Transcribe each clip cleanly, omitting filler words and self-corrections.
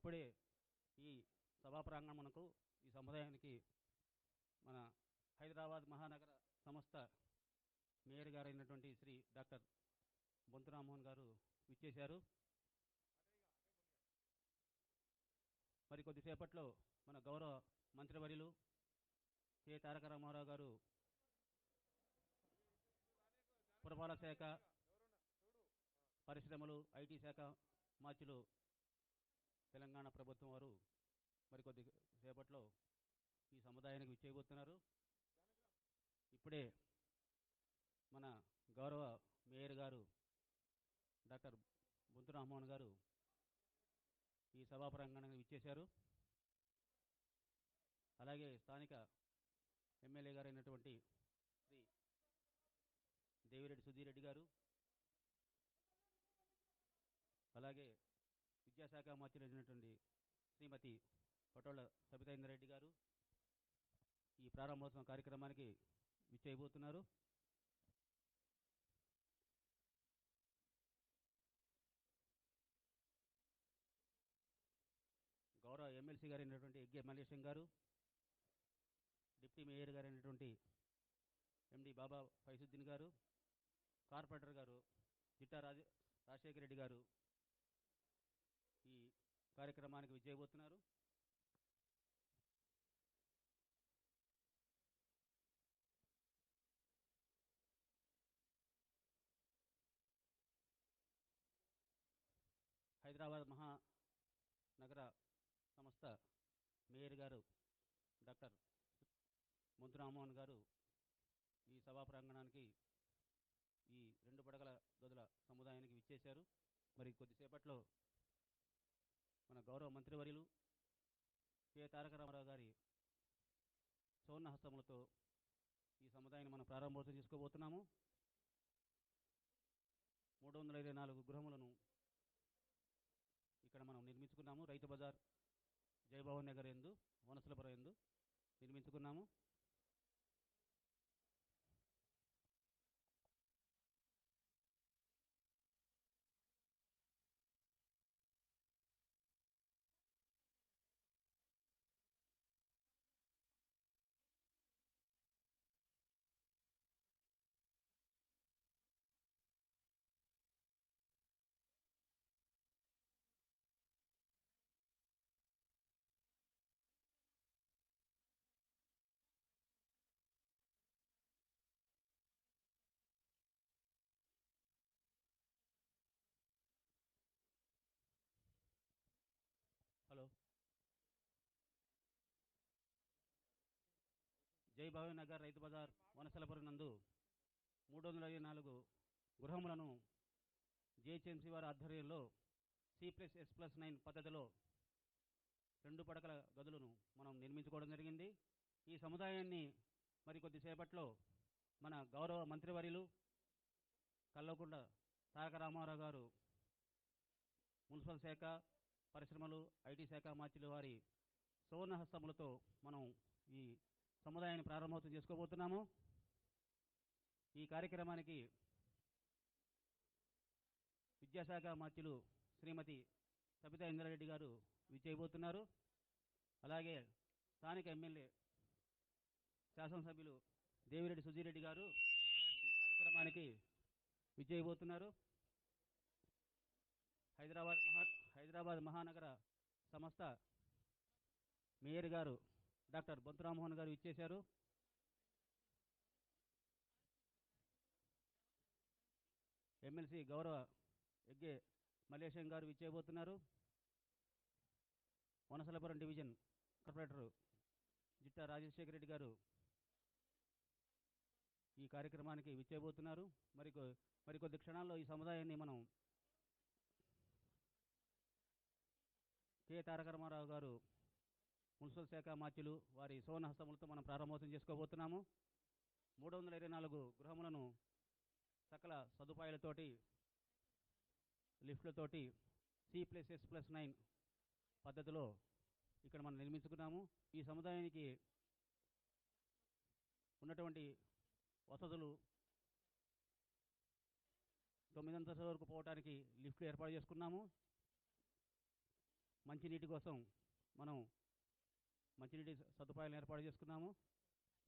ఇప్పుడే ఈ సభా ప్రాంగణమునకు ఈ సముదాయానికి మన హైదరాబాద్ మహానగర సంస్థ మేయర్ గారైనటువంటి శ్రీ డాక్టర్ బొంతు రామ్మోహన్ గారు విచ్చేశారు. మరి కొద్దిసేపట్లో మన గౌరవ మంత్రివర్యులు కె తారక రామారావు గారు పురపాలక శాఖ, పరిశ్రమలు, ఐటీ శాఖ మార్చులు తెలంగాణ ప్రభుత్వం వారు మరి కొద్దిసేపట్లో ఈ సముదాయానికి విచ్చేయబోతున్నారు. ఇప్పుడే మన గౌరవ మేయర్ గారు డాక్టర్ బొంతు రామ్మోహన్ గారు ఈ సభా ప్రాంగణానికి విచ్చేశారు. అలాగే స్థానిక ఎమ్మెల్యే గారైనటువంటి శ్రీ దేవిరెడ్డి సుధీర్ రెడ్డి గారు, అలాగే విద్యాశాఖ మంత్రి అయినటువంటి శ్రీమతి పటోళ్ల సబితా రెడ్డి గారు ఈ ప్రారంభోత్సవం కార్యక్రమానికి విచ్చేయబోతున్నారు. గౌరవ ఎమ్మెల్సీ గారైనటువంటి ఎగ్గే మల్లేశం గారు, డిప్యూటీ మేయర్ గారైనటువంటి ఎండి బాబా ఫైజుద్దీన్ గారు, కార్పొరేటర్ గారు జిట్టా రాజశేఖర రెడ్డి గారు ఈ కార్యక్రమానికి విచ్చేయబోతున్నారు. హైదరాబాద్ మహానగర సంస్థ మేయర్ గారు డాక్టర్ బొంతు రామ్మోహన్ గారు ఈ సభా ప్రాంగణానికి ఈ 2 పడగల గదుల సముదాయానికి విచ్చేశారు. మరి కొద్దిసేపట్లో మన గౌరవ మంత్రివర్యులు కె తారక రామారావు గారి సౌర్ణ హస్తములతో ఈ సముదాయాన్ని మనం ప్రారంభోత్సవం చేసుకోబోతున్నాము. 324 గృహములను ఇక్కడ మనం నిర్మించుకున్నాము. రైతు బజార్, జయభవన్ నగర్ ఎందు, వనసలపురం ఎందు నిర్మించుకున్నాము. హలో, జయభవన్ నగర్, రైతు బజార్, వనసలపురం నందు 324 గృహములను జిహెచ్ఎంసీ వారి ఆధ్వర్యంలో C+S+9 పద్ధతిలో 2 పడకల గదులను మనం నిర్మించుకోవడం జరిగింది. ఈ సముదాయాన్ని మరి కొద్దిసేపట్లో మన గౌరవ మంత్రివర్యులు కల్వకుంట్ల తారక రామారావు గారు మున్సిపల్ శాఖ, పరిశ్రమలు, ఐటీ శాఖ మార్చులు వారి సువర్ణ హస్తములతో మనం ఈ సముదాయాన్ని ప్రారంభోత్సవం చేసుకోబోతున్నాము. ఈ కార్యక్రమానికి విద్యాశాఖ మార్చులు శ్రీమతి సబితా ఇంద్రారెడ్డి గారు విచ్చేయబోతున్నారు. అలాగే స్థానిక ఎమ్మెల్యే శాసనసభ్యులు దేవిరెడ్డి సుధీర్ రెడ్డి గారు ఈ కార్యక్రమానికి విచ్చేయబోతున్నారు. హైదరాబాద్ మహానగర సంస్థ మేయర్ గారు డాక్టర్ బొంతు రామ్మోహన్ గారు ఇచ్చేశారు. ఎమ్మెల్సీ గౌరవ ఎగ్గే మల్లేశం గారు విచ్చేయబోతున్నారు. వనసలపురం డివిజన్ కార్పొరేటర్ జిట్టా రాజశేఖర రెడ్డి గారు ఈ కార్యక్రమానికి విచ్చేయబోతున్నారు. మరి కొద్ది క్షణాల్లో ఈ సముదాయాన్ని మనం కె తారక రామారావు గారు మున్సిపల్ శాఖ మార్చులు వారి సువర్ణ హస్తములతో మనం ప్రారంభోత్సవం చేసుకోబోతున్నాము. 324 గృహములను సకల సదుపాయాలతోటి, లిఫ్ట్లతోటి C+S+9 పద్ధతిలో ఇక్కడ మనం నిర్మించుకున్నాము. ఈ సముదాయానికి ఉన్నటువంటి వసతులు 9 అంతస్తుల వరకు పోవడానికి లిఫ్ట్లు ఏర్పాటు చేసుకున్నాము. మంచినీటి కోసం మనం మంచినీటి సదుపాయాలను ఏర్పాటు చేసుకున్నాము.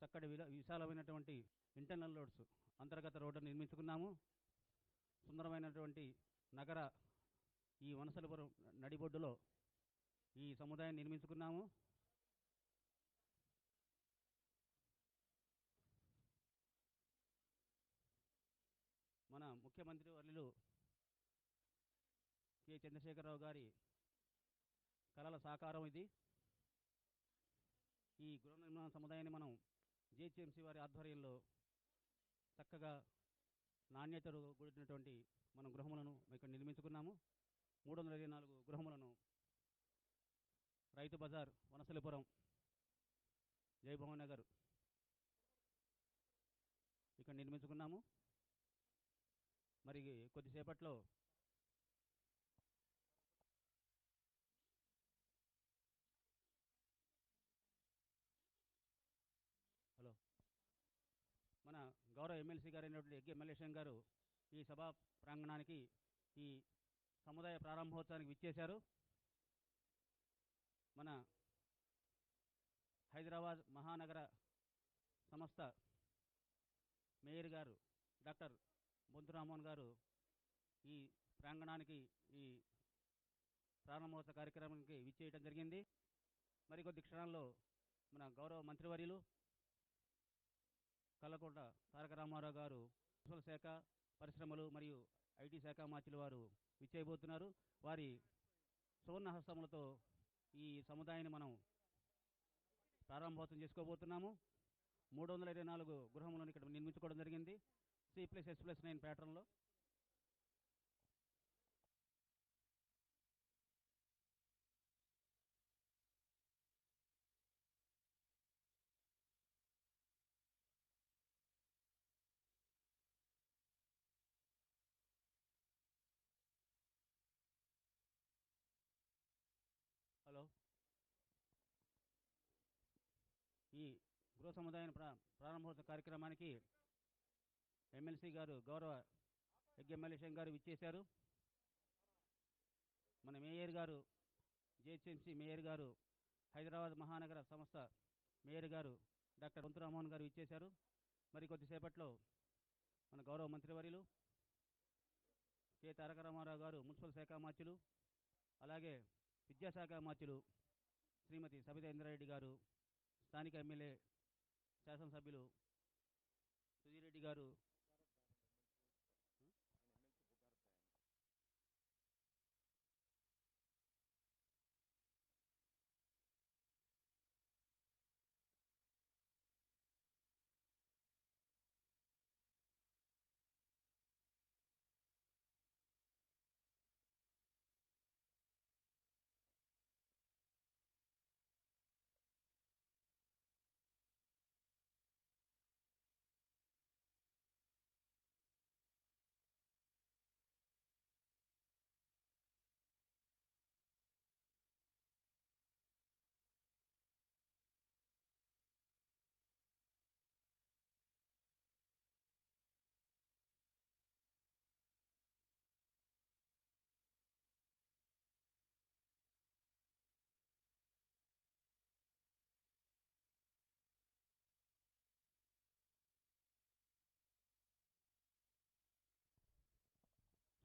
చక్కటి విశాలమైనటువంటి ఇంటర్నల్ రోడ్స్ అంతర్గత రోడ్డు నిర్మించుకున్నాము. సుందరమైనటువంటి నగర ఈ వనసలపురం నడిబొడ్డులో ఈ సముదాయాన్ని నిర్మించుకున్నాము. మన ముఖ్యమంత్రి వర్యులు కె చంద్రశేఖరరావు గారి కళల సాకారం ఇది. ఈ గృహ నిర్మాణ సముదాయాన్ని మనం జిహెచ్ఎంసీ వారి ఆధ్వర్యంలో చక్కగా నాణ్యతలు కూడినటువంటి మనం గృహములను ఇక్కడ నిర్మించుకున్నాము. 324 గృహములను రైతు బజార్, వనసలిపురం, జయభవన్ నగర్ ఇక్కడ నిర్మించుకున్నాము. మరి కొద్దిసేపట్లో మన గౌరవ ఎమ్మెల్సీ గారు అయినటువంటి ఎగ్గి ఎమ్మెల్యేషన్ గారు ఈ సభా ప్రాంగణానికి ఈ సముదాయ ప్రారంభోత్సవానికి విచ్చేశారు. మన హైదరాబాద్ మహానగర సంస్థ మేయర్ గారు డాక్టర్ బొంతు రామ్మోహన్ గారు ఈ ప్రాంగణానికి ఈ ప్రారంభోత్సవ కార్యక్రమానికి విచ్చేయడం జరిగింది. మరికొద్ది క్షణాల్లో మన గౌరవ మంత్రివర్యులు కల్లకుంట్ల తారక రామారావు గారు మున్సిపల్ శాఖ, పరిశ్రమలు మరియు ఐటీ శాఖ మార్చుల వారు విచ్చేయబోతున్నారు. వారి సువర్ణ హస్తములతో ఈ సముదాయాన్ని మనం ప్రారంభోత్సవం చేసుకోబోతున్నాము. 324 గృహములను ఇక్కడ నిర్మించుకోవడం జరిగింది. C+S+9 ప్యాటర్న్లో. హలో, ఈ గృహ సముదాయ ప్రారంభోత్సవ కార్యక్రమానికి ఎమ్మెల్సీ గారు గౌరవ ఎగ్గి ఎమ్మెల్యేషన్ గారు విచ్చేశారు. మన మేయర్ గారు, జిహెచ్ఎంసీ మేయర్ గారు, హైదరాబాద్ మహానగర సంస్థ మేయర్ గారు డాక్టర్ బొంతు రామ్మోహన్ గారు విచ్చేశారు. మరి కొద్దిసేపట్లో మన గౌరవ మంత్రివర్యులు కె తారక రామారావు గారు మున్సిపల్ శాఖ మార్చులు, అలాగే విద్యాశాఖ మార్చులు శ్రీమతి సబితా ఇంద్రారెడ్డి గారు, స్థానిక ఎమ్మెల్యే శాసనసభ్యులు సుధీర్ రెడ్డి గారు,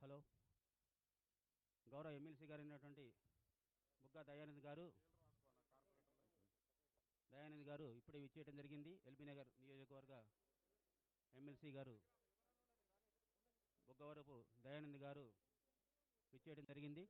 హలో, గౌరవ ఎమ్మెల్సీ గారు అయినటువంటి బుగ్గా దయానంద్ గారు ఇప్పుడే విచ్చేయడం జరిగింది. ఎల్బీ నగర్ నియోజకవర్గ ఎమ్మెల్సీ గారు బుగ్గవరపు దయానంద్ గారు విచ్చేయడం జరిగింది.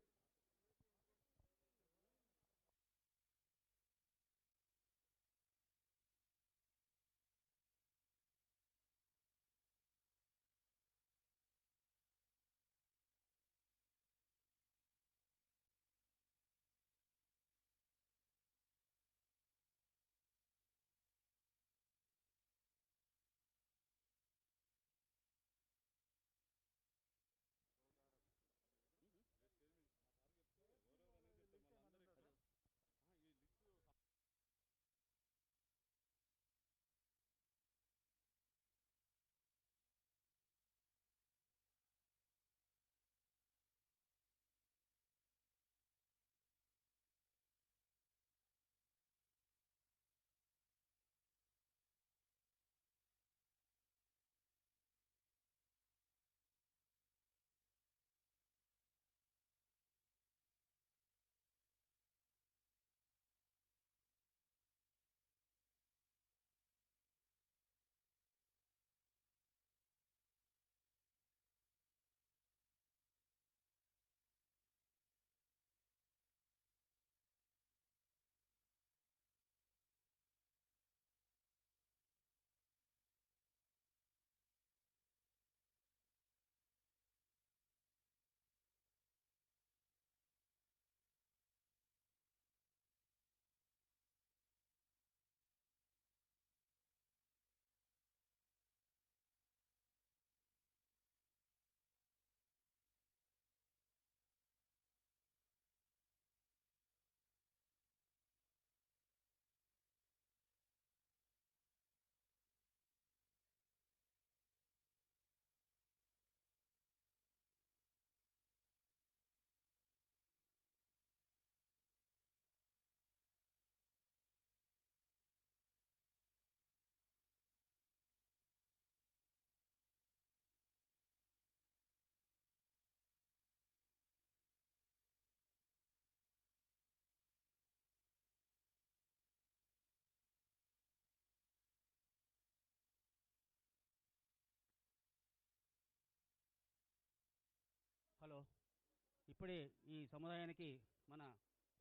ఇప్పుడే ఈ సముదాయానికి మన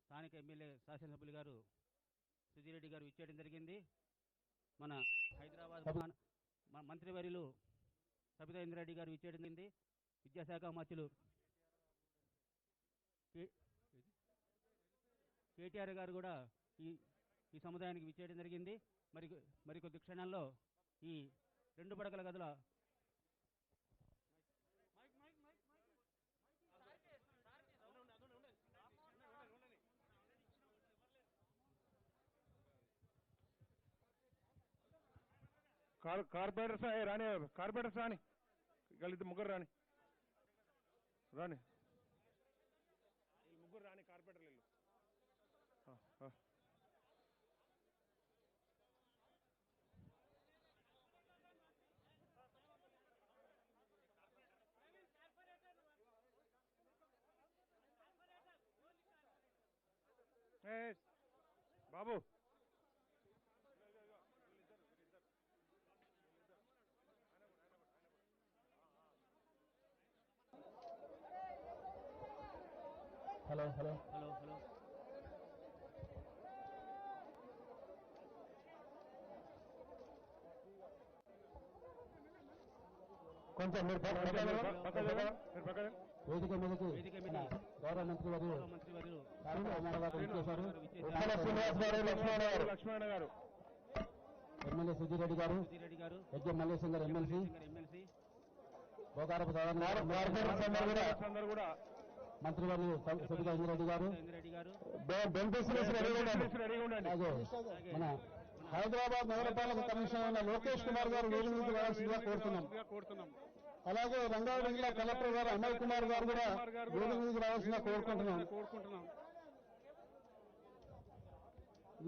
స్థానిక ఎమ్మెల్యే శాసనసభ్యులు గారు సుధీరెడ్డి గారు ఇచ్చేయడం జరిగింది. మన హైదరాబాద్ మంత్రివర్యులు సబితా ఇంద్రారెడ్డి గారు ఇచ్చేయడం జరిగింది. విద్యాశాఖ మంత్రులు కేటీఆర్ గారు కూడా ఈ సముదాయానికి విచ్చేయడం జరిగింది. మరికొద్ది క్షణాల్లో ఈ 2 పడకల గదుల కార్పొరేటర్స్ రాని, కార్పొరేటర్స్ రాని, కలిసి ముగ్గురు రాని, రాని ముగ్గురు రాని కార్పొరేటర్లు. బాబు హలో హలో హలో హలో కొంచెం మీరు వేదిక మీదకి గౌరవ మంత్రి మంత్రివర్యులు చేశారు. శ్రీనివాస్ గారు, లక్ష్మణ గారు, ఎమ్మెల్యే సుధీరెడ్డి గారు, యజ్ఞ మల్లేశం గారు ఎమ్మెల్సీ, బోకారపు అందరూ కూడా మంత్రివర్యులు సబితా ఇంద్రారెడ్డి గారు, అలాగే మన హైదరాబాద్ నగరపాలక కమిషనర్ అయిన లోకేష్ కుమార్ గారు వేదిక మీదకి రావాల్సిందిగా కోరుతున్నాం. అలాగే రంగారెడ్డి జిల్లా కలెక్టర్ గారు అమయ్ కుమార్ గారు కూడా వేదిక మీదకి రావాల్సిందిగా కోరుకుంటున్నాం.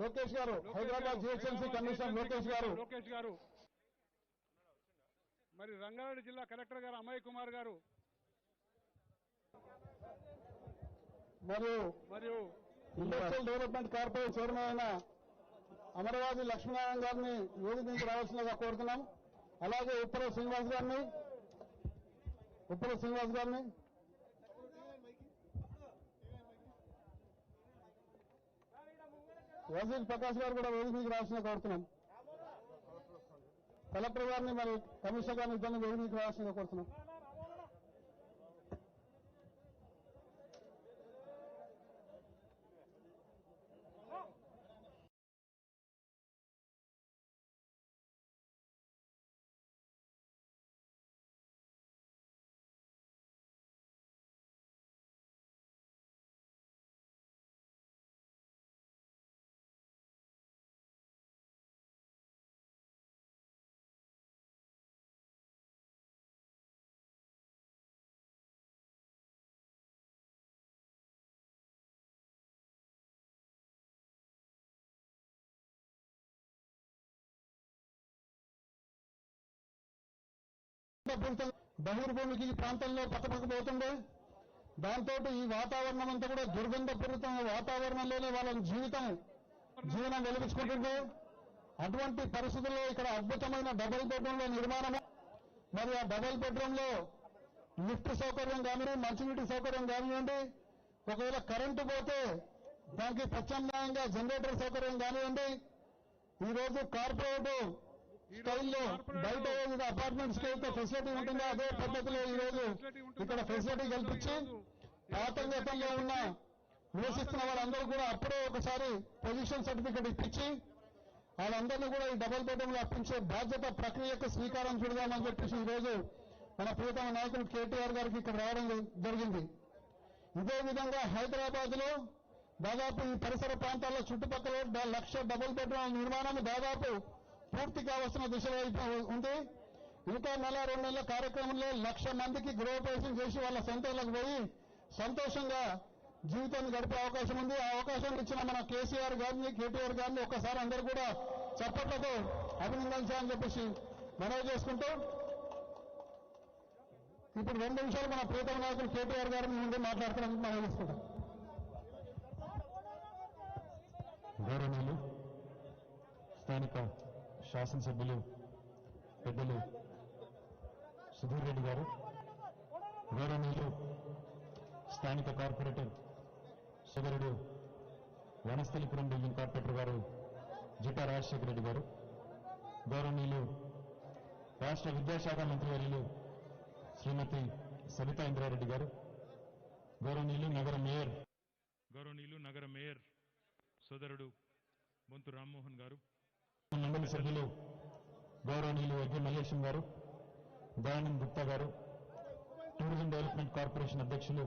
లోకేష్ గారు, హైదరాబాద్ జిహెచ్ఎంసీ కమిషనర్ లోకేష్ గారు, మరి రంగారెడ్డి జిల్లా కలెక్టర్ గారు అమయ్ కుమార్ గారు, మరియు ఇండస్ట్రియల్ డెవలప్మెంట్ కార్పొరేషన్ చైర్మన్ అయిన అమరవాది లక్ష్మీనారాయణ గారిని వేదిక నుంచి రావాల్సిందిగా కోరుతున్నాం. అలాగే ఉప్పల శ్రీనివాస్ గారిని వజీర్ ప్రకాష్ గారు కూడా వేదిక నుంచి రావాల్సిందిగా కోరుతున్నాం. కలెక్టర్ గారిని మరి కమిషనర్ గారిని ఇద్దరిని వేదిక నుంచి రావాల్సిందిగా కోరుతున్నాం. బహిర్భూమికి ప్రాంతంలో పట్టపకపోతుండే దాంతో ఈ వాతావరణం అంతా కూడా దుర్గంధపూరితమైన వాతావరణంలోనే వాళ్ళ జీవనం వెలిగించుకుంటుండే. అటువంటి పరిస్థితుల్లో ఇక్కడ అద్భుతమైన డబుల్ బెడ్రూమ్ల నిర్మాణము, మరి ఆ డబుల్ బెడ్రూమ్లో లిఫ్ట్ సౌకర్యం కానివ్వండి, మంచినీటి సౌకర్యం కానివ్వండి, ఒకవేళ కరెంటు పోతే దానికి ప్రత్యామ్నాయంగా జనరేటర్ సౌకర్యం కానివ్వండి. ఈరోజు కార్పొరేట్ స్టైల్లో బయట అపార్ట్మెంట్స్ కి అయితే ఫెసిలిటీ ఉంటుందో అదే పద్ధతిలో ఈ రోజు ఇక్కడ ఫెసిలిటీ కల్పించి పాతంగతంలో ఉన్న నివసిస్తున్న వాళ్ళందరూ కూడా అప్పుడే ఒకసారి పొజిషన్ సర్టిఫికెట్ ఇప్పించి వాళ్ళందరినీ కూడా ఈ డబుల్ బెడ్రూమ్లో అప్పించే బాధ్యత ప్రక్రియకు శ్రీకారం చుడదామని చెప్పేసి ఈ రోజు మన ప్రియతమ నాయకులు కేటీఆర్ గారికి ఇక్కడ రావడం జరిగింది. ఇదే విధంగా హైదరాబాద్ లో దాదాపు ఈ పరిసర ప్రాంతాల్లో చుట్టుపక్కల 1,00,000 డబుల్ బెడ్రూమ్ నిర్మాణం దాదాపు పూర్తి కావలసిన దిశలో ఉంది. ఇంకా 1-2 నెలల కార్యక్రమంలో 1,00,000 మందికి గృహప్రవేశం చేసి వాళ్ళ సొంతలకు పోయి సంతోషంగా జీవితాన్ని గడిపే అవకాశం ఉంది. ఆ అవకాశం ఇచ్చిన మన కేసీఆర్ గారిని, కేటీఆర్ గారిని ఒక్కసారి అందరూ కూడా చప్పట్లతో అభినందించాలని చెప్పేసి మనవి చేసుకుంటూ ఇప్పుడు 2 నిమిషాలు మన ప్రియతమ నాయకులు కేటీఆర్ గారిని ముందు మాట్లాడుతున్నందుకు మనం చేసుకుంటాం. గౌరవనీయులు స్థానిక శాసనసభ్యులు పెద్దలు సుధీర్ రెడ్డి గారు, గౌరవనీయులు స్థానిక కార్పొరేటర్ సోదరుడు వనస్థలిపురం డివిజన్ కార్పొరేటర్ గారు జిటా రాజశేఖర రెడ్డి గారు, గౌరవనీయులు రాష్ట్ర విద్యాశాఖ మంత్రివర్యులు శ్రీమతి సబితా ఇంద్రారెడ్డి గారు, గౌరవనీయులు నగర మేయర్ సోదరుడు బొంతు రామ్మోహన్ గారు, మండలి సభ్యులు గౌరవనీయులు యజ్ఞ మల్లేశం గారు, దయానంద్ గుప్తా గారు, టూరిజం డెవలప్మెంట్ కార్పొరేషన్ అధ్యక్షులు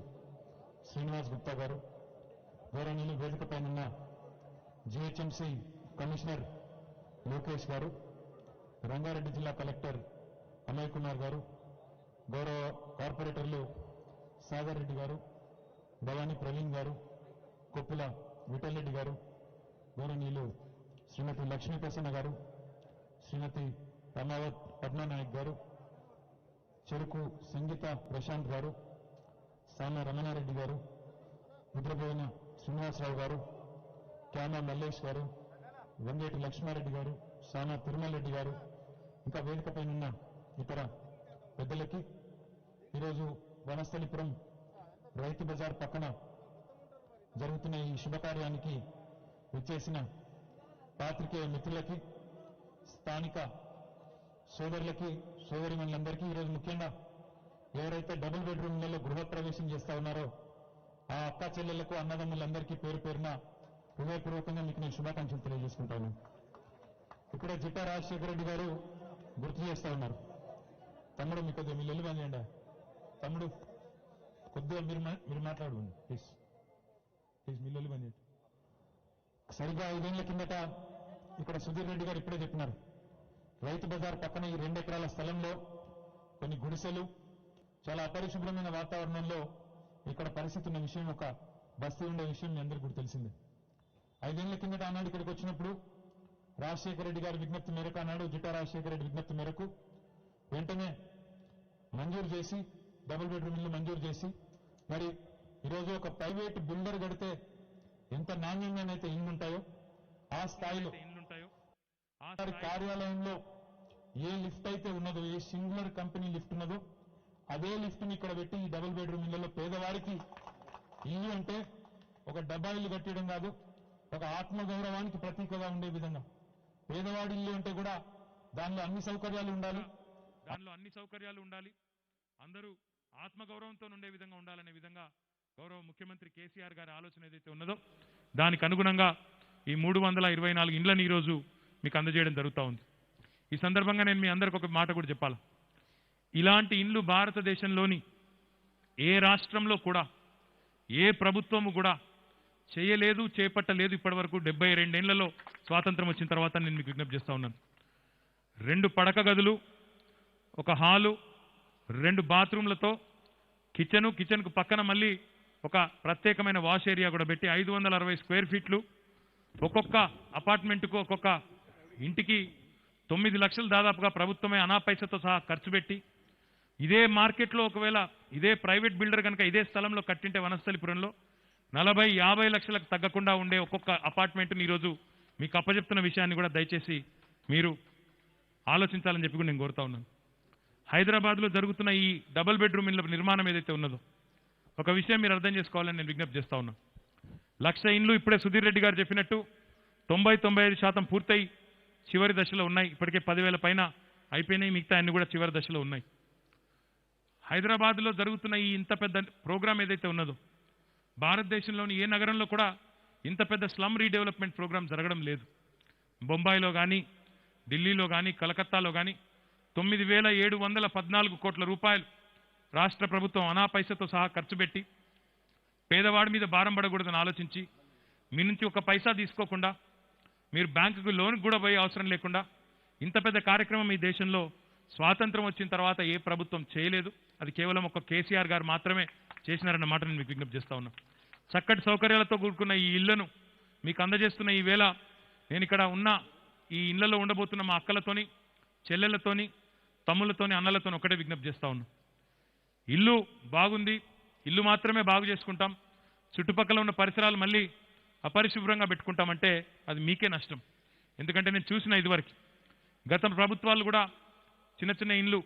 శ్రీనివాస్ గుప్తా గారు, గౌరవనీయులు వేదికపైనున్న జీహెచ్ఎంసీ కమిషనర్ లోకేష్ గారు, రంగారెడ్డి జిల్లా కలెక్టర్ అమయ్ కుమార్ గారు, గౌరవ కార్పొరేటర్లు సాగర్ రెడ్డి గారు, భవానీ ప్రవీణ్ గారు, కొప్పుల విఠల్ రెడ్డి గారు, గౌరవనీయులు శ్రీమతి లక్ష్మీ ప్రసన్న గారు, శ్రీమతి రమావత్ పద్మానాయక్ గారు, చెరుకు సంగీత ప్రశాంత్ గారు, సాన రమణారెడ్డి గారు, ముద్రపోయిన శ్రీనివాసరావు గారు, క్యామా మల్లేష్ గారు, వంగేటి లక్ష్మారెడ్డి గారు, సానా తిరుమల రెడ్డి గారు, ఇంకా వేదికపైనున్న ఇతర పెద్దలకి ఈరోజు వనస్థలిపురం రైతు బజార్ పక్కన జరుగుతున్న ఈ శుభకార్యానికి విచ్చేసిన పాత్రికేయ మిత్రులకి, స్థానిక సోదరులకి, సోదరిమణులందరికీ ఈరోజు ముఖ్యంగా ఎవరైతే డబుల్ బెడ్రూమ్లలో గృహప్రవేశం చేస్తా ఉన్నారో ఆ అక్క చెల్లెళ్లకు, అన్నదమ్ములందరికీ పేరు పేరున హృదయపూర్వకంగా మీకు నేను శుభాకాంక్షలు తెలియజేసుకుంటాను. ఇప్పుడే జిట్టా రాజశేఖర రెడ్డి గారు గుర్తు చేస్తా ఉన్నారు. తమ్ముడు మీకు కొద్దిగా మీరు వెళ్ళిపోండి. తమ్ముడు కొద్దిగా మీరు మాట్లాడుకోండి ప్లీజ్ మీరు వెళ్ళిపోండి. సరిగ్గా 5 ఏళ్ల కిందట ఇక్కడ సుధీర్ రెడ్డి గారు ఇప్పుడే చెప్పినారు, రైతు బజార్ పక్కన ఈ 2 ఎకరాల స్థలంలో కొన్ని గుడిసెలు, చాలా అపరిశుభ్రమైన వాతావరణంలో ఇక్కడ పరిస్థితి ఉన్న విషయం, ఒక బస్తీ ఉండే విషయం మీ అందరికీ కూడా తెలిసిందే. 5 ఏళ్ల కిందట ఆనాడు ఇక్కడికి వచ్చినప్పుడు రాజశేఖర రెడ్డి గారి విజ్ఞప్తి మేరకు, ఆనాడు జిట్టా రాజశేఖర రెడ్డి విజ్ఞప్తి మేరకు వెంటనే మంజూరు చేసి, డబుల్ బెడ్రూమ్ ఇల్లు మంజూరు చేసి, మరి ఈరోజు ఒక ప్రైవేట్ బిల్డర్ కడితే ఎంత నాణ్యంగానైతే ఇల్లు ఉంటాయో ఆ స్థాయిలో వారి కార్యాలయంలో ఏ లిఫ్ట్ అయితే ఉన్నదో, ఏ సింగులర్ కంపెనీ లిఫ్ట్ ఉన్నదో అదే లిఫ్ట్ ని ఇక్కడ పెట్టి ఈ డబుల్ బెడ్రూమ్ ఇళ్లలో పేదవారికి ఇల్లు అంటే ఒక డబ్బా ఇల్లు కట్టడం కాదు, ఒక ఆత్మగౌరవానికి ప్రతీకగా ఉండే విధంగా పేదవాడి ఇల్లు అంటే కూడా దానిలో అన్ని సౌకర్యాలు ఉండాలి, అందరూ ఆత్మగౌరవంతో ఉండే విధంగా ఉండాలనే విధంగా గౌరవ ముఖ్యమంత్రి కేసీఆర్ గారి ఆలోచన ఏదైతే ఉన్నదో దానికి అనుగుణంగా ఈ 324 ఇండ్లను ఈరోజు మీకు అందజేయడం జరుగుతూ ఉంది. ఈ సందర్భంగా నేను మీ అందరికి ఒక మాట కూడా చెప్పాలి. ఇలాంటి ఇండ్లు భారతదేశంలోని ఏ రాష్ట్రంలో కూడా, ఏ ప్రభుత్వము కూడా చేయలేదు, చేపట్టలేదు ఇప్పటివరకు. 72 ఏళ్లలో స్వాతంత్రం వచ్చిన తర్వాత నేను మీకు విజ్ఞప్తి చేస్తా ఉన్నాను. 2 పడక గదులు, ఒక హాలు, 2 బాత్రూమ్లతో కిచెన్కు పక్కన మళ్ళీ ఒక ప్రత్యేకమైన వాష్ ఏరియా కూడా పెట్టి 560 స్క్వేర్ ఫీట్లు, ఒక్కొక్క అపార్ట్మెంట్కు, ఒక్కొక్క ఇంటికి 9 లక్షలు దాదాపుగా ప్రభుత్వమే అనాపైసతో సహా ఖర్చు పెట్టి, ఇదే మార్కెట్లో ఒకవేళ ఇదే ప్రైవేట్ బిల్డర్ కనుక ఇదే స్థలంలో కట్టింటే వనస్థలిపురంలో 40-50 లక్షలకు తగ్గకుండా ఉండే ఒక్కొక్క అపార్ట్మెంట్ని ఈరోజు మీకు అప్పచెప్తున్న విషయాన్ని కూడా దయచేసి మీరు ఆలోచించాలని చెప్పి కూడా నేను కోరుతా ఉన్నాను. హైదరాబాద్లో జరుగుతున్న ఈ డబుల్ బెడ్రూమ్ ఇళ్ల నిర్మాణం ఏదైతే ఉన్నదో ఒక విషయం మీరు అర్థం చేసుకోవాలని నేను విజ్ఞప్తి చేస్తా ఉన్నాను. 1,00,000 ఇండ్లు ఇప్పుడే సుధీర్ రెడ్డి గారు చెప్పినట్టు 90-95% పూర్తయి చివరి దశలో ఉన్నాయి. ఇప్పటికే 10,000 పైన అయిపోయినాయి, మిగతా అన్ని కూడా చివరి దశలో ఉన్నాయి. హైదరాబాద్లో జరుగుతున్న ఈ ఇంత పెద్ద ప్రోగ్రాం ఏదైతే ఉన్నదో భారతదేశంలోని ఏ నగరంలో కూడా ఇంత పెద్ద స్లమ్ రీడెవలప్మెంట్ ప్రోగ్రాం జరగడం లేదు. బొంబాయిలో కానీ, ఢిల్లీలో కానీ, కలకత్తాలో కానీ 9,714 కోట్ల రూపాయలు రాష్ట్ర ప్రభుత్వం అనాపైసతో సహా ఖర్చు పెట్టి పేదవాడి మీద భారం పడకూడదని ఆలోచించి మీ నుంచి ఒక పైసా తీసుకోకుండా, మీరు బ్యాంకుకు లోన్ కూడా పోయే అవసరం లేకుండా ఇంత పెద్ద కార్యక్రమం ఈ దేశంలో స్వాతంత్రం వచ్చిన తర్వాత ఏ ప్రభుత్వం చేయలేదు. అది కేవలం ఒక కేసీఆర్ గారు మాత్రమే చేసినారన్న మాట నేను మీకు విజ్ఞప్తి చేస్తా ఉన్నా. చక్కటి సౌకర్యాలతో కూడుకున్న ఈ ఇళ్లను మీకు అందజేస్తున్న ఈ వేళ నేను ఇక్కడ ఉన్న ఈ ఇళ్లలో ఉండబోతున్న మా అక్కలతోని, చెల్లెళ్లతోని, తమ్ముళ్లతోని, అన్నలతోని ఒకటే విజ్ఞప్తి చేస్తా ఉన్నా. ఇల్లు బాగుంది, ఇల్లు మాత్రమే బాగు చేసుకుంటాం, చుట్టుపక్కల ఉన్న పరిసరాలు మళ్ళీ అపరిశుభ్రంగా పెట్టుకుంటామంటే అది మీకే నష్టం. ఎందుకంటే నేను చూసిన ఇదివరకు గత ప్రభుత్వాలు కూడా చిన్న చిన్న ఇండ్లు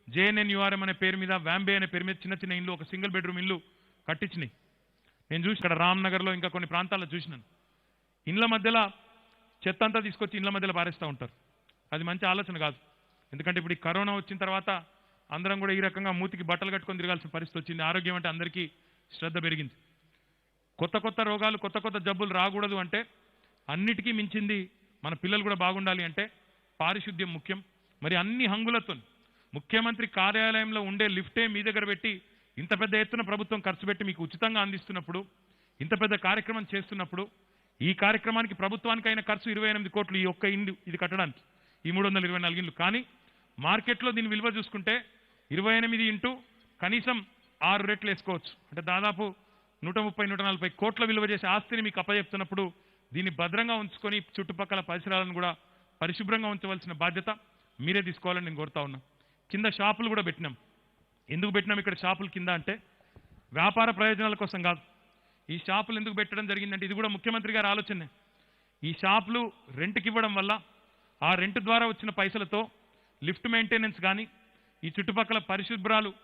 JNNURM అనే పేరు మీద, వ్యాంబే అనే పేరు మీద చిన్న చిన్న ఇండ్లు, ఒక సింగిల్ బెడ్రూమ్ ఇల్లు కట్టించినాయి. నేను చూసి ఇక్కడ రామ్నగర్లో ఇంకా కొన్ని ప్రాంతాల్లో చూసినాను. ఇండ్ల మధ్యలో చెత్త అంతా తీసుకొచ్చి ఇండ్ల మధ్యలో పారేస్తూ ఉంటారు. అది మంచి ఆలోచన కాదు. ఎందుకంటే ఇప్పుడు ఈ కరోనా వచ్చిన తర్వాత అందరం కూడా ఈ రకంగా మూతికి బట్టలు కట్టుకొని తిరగాల్సిన పరిస్థితి వచ్చింది. ఆరోగ్యం అంటే అందరికీ శ్రద్ధ పెరిగింది. కొత్త కొత్త రోగాలు, కొత్త కొత్త జబ్బులు రాకూడదు అంటే అన్నిటికీ మించింది మన పిల్లలు కూడా బాగుండాలి అంటే పారిశుద్ధ్యం ముఖ్యం. మరి అన్ని హంగులతో ముఖ్యమంత్రి కార్యాలయంలో ఉండే లిఫ్టే మీ దగ్గర పెట్టి ఇంత పెద్ద ఎత్తున ప్రభుత్వం ఖర్చు పెట్టి మీకు ఉచితంగా అందిస్తున్నప్పుడు, ఇంత పెద్ద కార్యక్రమం చేస్తున్నప్పుడు, ఈ కార్యక్రమానికి ప్రభుత్వానికి అయిన ఖర్చు 28 కోట్లు ఈ ఒక్క ఇండ్లు ఇది కట్టడానికి, ఈ 324 ఇండ్లు. కానీ మార్కెట్లో దీని విలువ చూసుకుంటే 28 ఇంటూ కనీసం 6 రెట్లు వేసుకోవచ్చు. అంటే దాదాపు 130-140 కోట్ల విలువ చేసే ఆస్తిని మీకు అప్పచెప్తున్నప్పుడు దీన్ని భద్రంగా ఉంచుకొని చుట్టుపక్కల పరిసరాలను కూడా పరిశుభ్రంగా ఉంచవలసిన బాధ్యత మీరే తీసుకోవాలని నేను కోరుతా ఉన్నా. కింద షాపులు కూడా పెట్టినాం. ఎందుకు పెట్టినాం ఇక్కడ షాపులు కింద అంటే వ్యాపార ప్రయోజనాల కోసం కాదు. ఈ షాపులు ఎందుకు పెట్టడం జరిగిందంటే ఇది కూడా ముఖ్యమంత్రి గారి ఆలోచనే. ఈ షాపులు రెంట్కి ఇవ్వడం వల్ల ఆ రెంట్ ద్వారా వచ్చిన పైసలతో లిఫ్ట్ మెయింటెనెన్స్ కానీ, ఈ చుట్టుపక్కల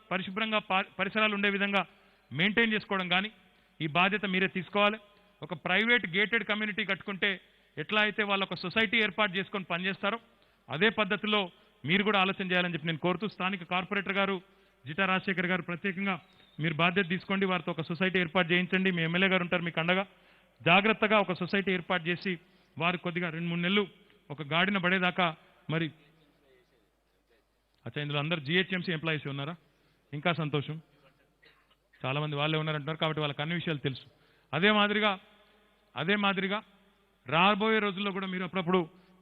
పరిశుభ్రంగా పరిసరాలు ఉండే విధంగా మెయింటైన్ చేసుకోవడం కానీ ఈ బాధ్యత మీరే తీసుకోవాలి. ఒక ప్రైవేట్ గేటెడ్ కమ్యూనిటీ కట్టుకుంటే ఎట్లా అయితే వాళ్ళు ఒక సొసైటీ ఏర్పాటు చేసుకొని పనిచేస్తారో అదే పద్ధతిలో మీరు కూడా ఆలోచన చేయాలని చెప్పి నేను కోరుతూ, స్థానిక కార్పొరేటర్ గారు జిటా రాజశేఖర్ గారు ప్రత్యేకంగా మీరు బాధ్యత తీసుకోండి. వారితో ఒక సొసైటీ ఏర్పాటు చేయించండి. మీ ఎమ్మెల్యే గారు ఉంటారు మీకు అండగా. జాగ్రత్తగా ఒక సొసైటీ ఏర్పాటు చేసి వారు కొద్దిగా 2-3 నెలలు ఒక గాడిన పడేదాకా. మరి అచ్చా, ఇందులో అందరు జిహెచ్ఎంసీ ఎంప్లాయీస్ ఉన్నారా? ఇంకా సంతోషం. చాలామంది వాళ్ళే ఉన్నారంటున్నారు కాబట్టి వాళ్ళకి అన్ని విషయాలు తెలుసు. అదే మాదిరిగా రాబోయే రోజుల్లో కూడా మీరు అప్పుడప్పుడు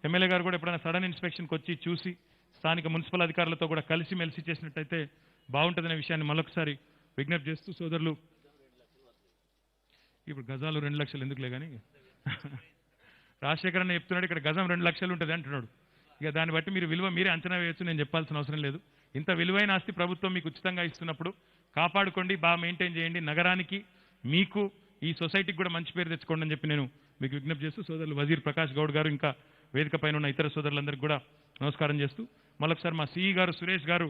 ఎమ్మెల్యే గారు కూడా ఎప్పుడైనా సడన్ ఇన్స్పెక్షన్కి వచ్చి చూసి స్థానిక మున్సిపల్ అధికారులతో కూడా కలిసిమెలిసి చేసినట్టయితే బాగుంటుందనే విషయాన్ని మరొకసారి విజ్ఞప్తి చేస్తూ, సోదరులు ఇప్పుడు గజాలు 2 లక్షలు ఎందుకులే కానీ రాజశేఖర్ అన్న చెప్తున్నాడు ఇక్కడ గజం 2 లక్షలు ఉంటుంది అంటున్నాడు. ఇక దాన్ని బట్టి మీరు విలువ మీరే అంచనా వేయచ్చు, నేను చెప్పాల్సిన అవసరం లేదు. ఇంత విలువైన ఆస్తి ప్రభుత్వం మీకు ఉచితంగా ఇస్తున్నప్పుడు కాపాడుకోండి, బాగా మెయింటైన్ చేయండి. నగరానికి మీకు ఈ సొసైటీకి కూడా మంచి పేరు తెచ్చుకోండి అని చెప్పి నేను మీకు విజ్ఞప్తి చేస్తూ, సోదరులు వజీర్ ప్రకాష్ గౌడ్ గారు ఇంకా వేదిక పైన ఉన్న ఇతర సోదరులందరికీ కూడా నమస్కారం చేస్తూ, మరొకసారి మా సిఈ గారు సురేష్ గారు,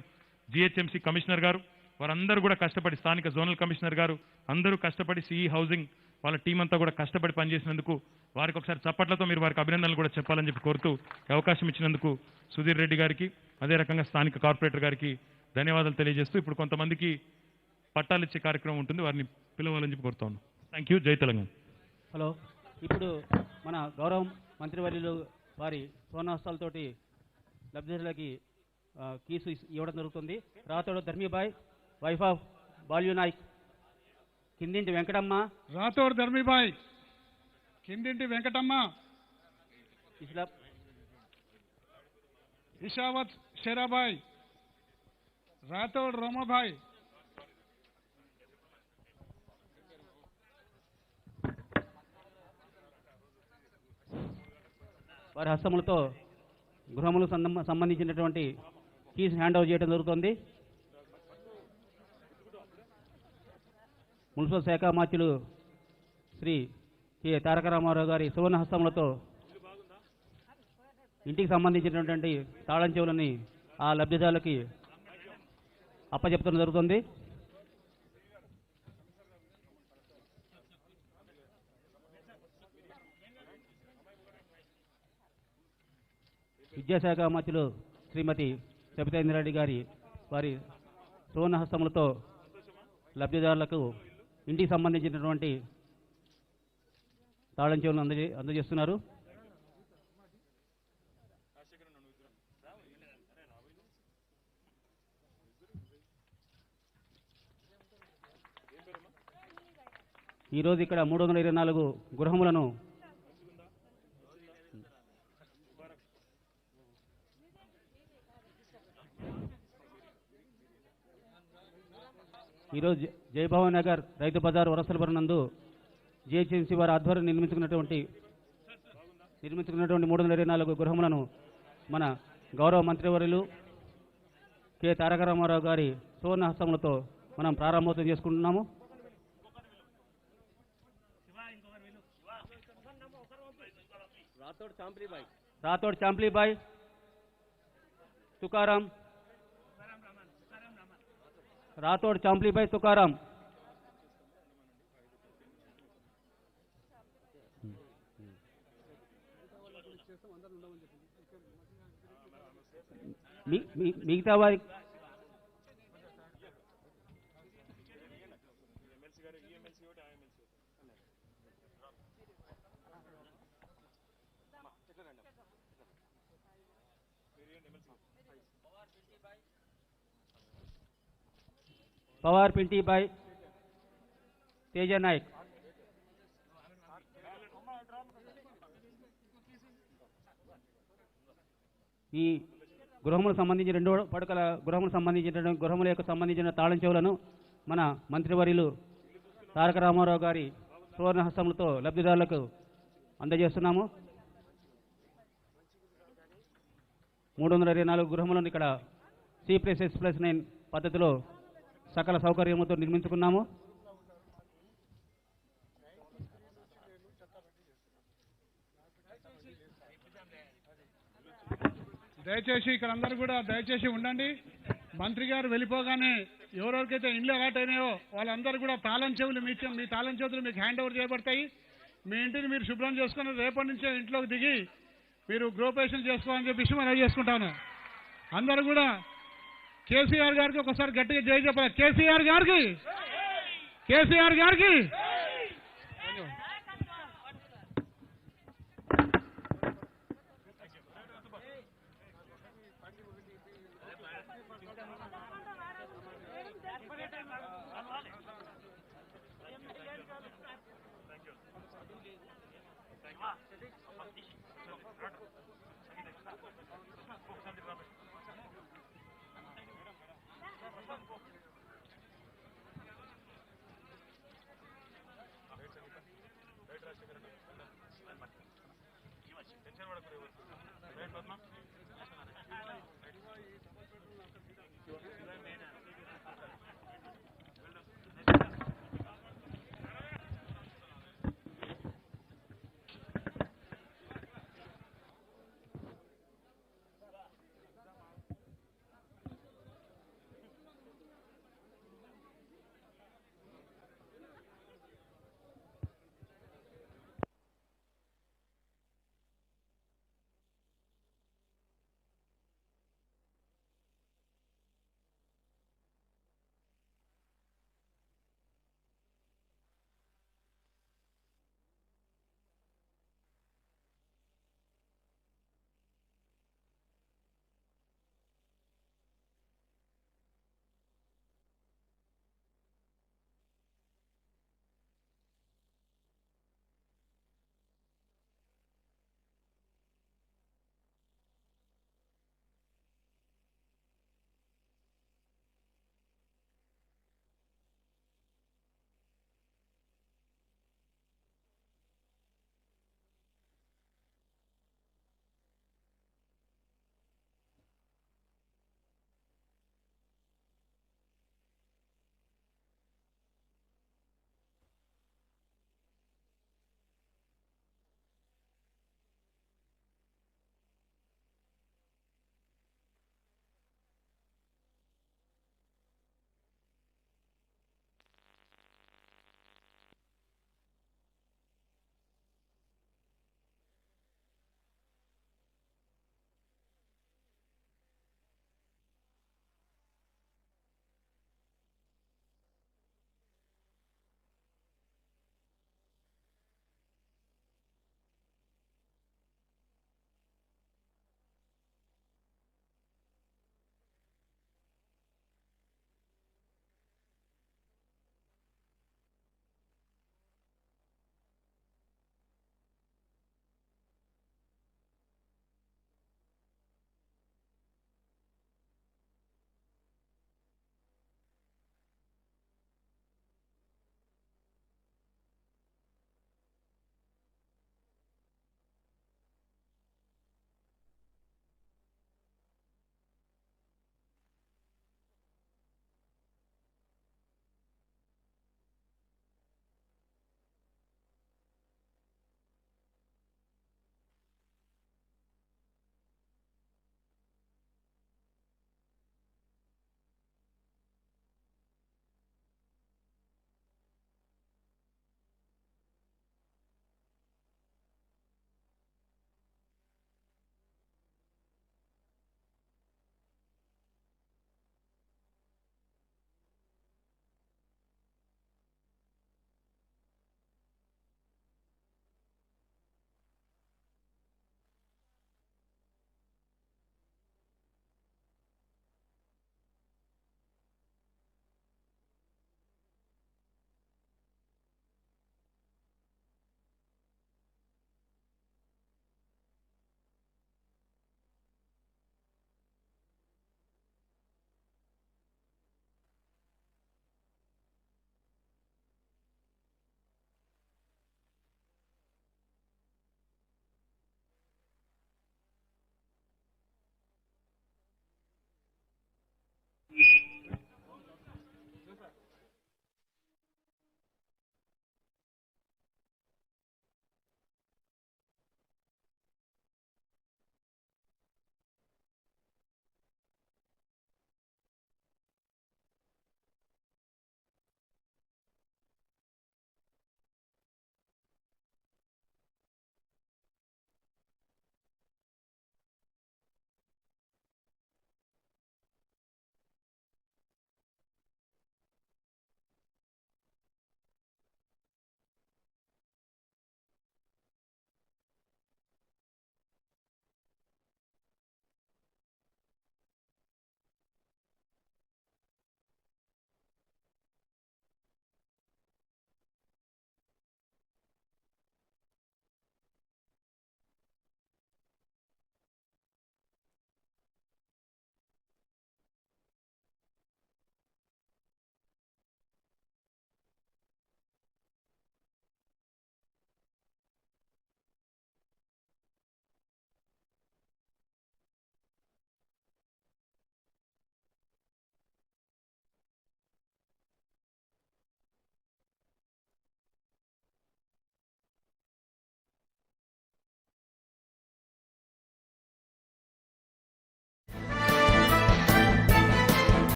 జిహెచ్ఎంసీ కమిషనర్ గారు వారందరూ కూడా కష్టపడి, స్థానిక జోనల్ కమిషనర్ గారు అందరూ కష్టపడి, సిఈ హౌసింగ్ వాళ్ళ టీం అంతా కూడా కష్టపడి పనిచేసినందుకు వారికి ఒకసారి చప్పట్లతో మీరు వారికి అభినందనలు కూడా చెప్పాలని చెప్పి కోరుతూ, అవకాశం ఇచ్చినందుకు సుధీర్ రెడ్డి గారికి అదే రకంగా స్థానిక కార్పొరేటర్ గారికి ధన్యవాదాలు తెలియజేస్తూ, ఇప్పుడు కొంతమందికి పట్టాలు ఇచ్చే కార్యక్రమం ఉంటుంది, వారిని పిలవాలని చెప్పి కోరుతా ఉన్నాం. Thank you. జై తెలంగాణ. హలో, ఇప్పుడు మన గౌరవ మంత్రివర్యులు వారి సోనాస్తాలతోటి లబ్ధిదారులకి కీసు ఇవ్వడం జరుగుతుంది. రాతోడు ధర్మీబాయ్, వైఫ్ ఆఫ్ బాల్యూ నాయక్, కిందింటి వెంకటమ్మ, రాతోడు ధర్మీబాయ్, కిందింటి వెంకటమ్మ, ఇషావత్ షెరాబాయ్, రాతోడు రోమాబాయ్, వారి హస్తములతో గృహములకు సంబంధించినటువంటి కీస్ హ్యాండ్ ఓవర్ చేయడం జరుగుతుంది. మున్సిపల్ శాఖ మంత్రులు శ్రీ కె తారక రామారావు గారి సువర్ణ హస్తములతో ఇంటికి సంబంధించినటువంటి తాళం చెవులని ఆ లబ్ధిదారులకి అప్పచెప్పడం జరుగుతుంది. విద్యాశాఖ మంత్రులు శ్రీమతి సబితాంద్రారెడ్డి గారి వారి సువర్ణ హస్తములతో లబ్ధిదారులకు ఇంటికి సంబంధించినటువంటి తాళం చెవులను అందజేస్తున్నారు. ఈరోజు ఇక్కడ 324 గృహములను ఈరోజు జయభవన్ నగర్ రైతు బజార్ వరసలపురం నందు జిహెచ్ఎంసీ వారి ఆధ్వర్యం నిర్మించుకున్నటువంటి 324 గృహములను మన గౌరవ మంత్రివర్యులు కె తారక రామారావు గారి సువర్ణ హస్తములతో మనం ప్రారంభోత్సవం చేసుకుంటున్నాము. రాతోడ్ చాంప్లీబాయ్, తుకారాం, రాతోడ్ చాంప్లీబాయ్ తుకారాం, మిగతా వారి పవార్ పింటి బాయ్ తేజ నాయక్. ఈ గృహములకు సంబంధించిన 2 పడకల గృహములకు సంబంధించిన గృహముల యొక్క సంబంధించిన తాళం చెవులను మన మంత్రివర్యులు తారక రామారావు గారి సువర్ణ హస్తములతో లబ్ధిదారులకు అందజేస్తున్నాము. 324 గృహములను ఇక్కడ C+S+9 పద్ధతిలో సకల సౌకర్యములతో నిర్మించుకున్నాము. దయచేసి ఇక్కడ అందరూ కూడా దయచేసి ఉండండి. మంత్రి గారు వెళ్ళిపోగానే ఎవరెవరికైతే ఇండ్లు అలాట్ అయినాయో వాళ్ళందరూ కూడా తాళం చెవులు మీ తాళం చేతులు మీకు హ్యాండ్ ఓవర్ చేయబడతాయి. మీ ఇంటిని మీరు శుభ్రం చేసుకుని రేపటి నుంచే ఇంట్లోకి దిగి మీరు గృహప్రవేశం చేసుకోవాలని చెప్పి మనం చేసుకుంటాను. అందరూ కూడా కేసీఆర్ గారికి ఒకసారి గట్టిగా జై చెప్పాలి. కేసీఆర్ గారికి, కేసీఆర్ గారికి.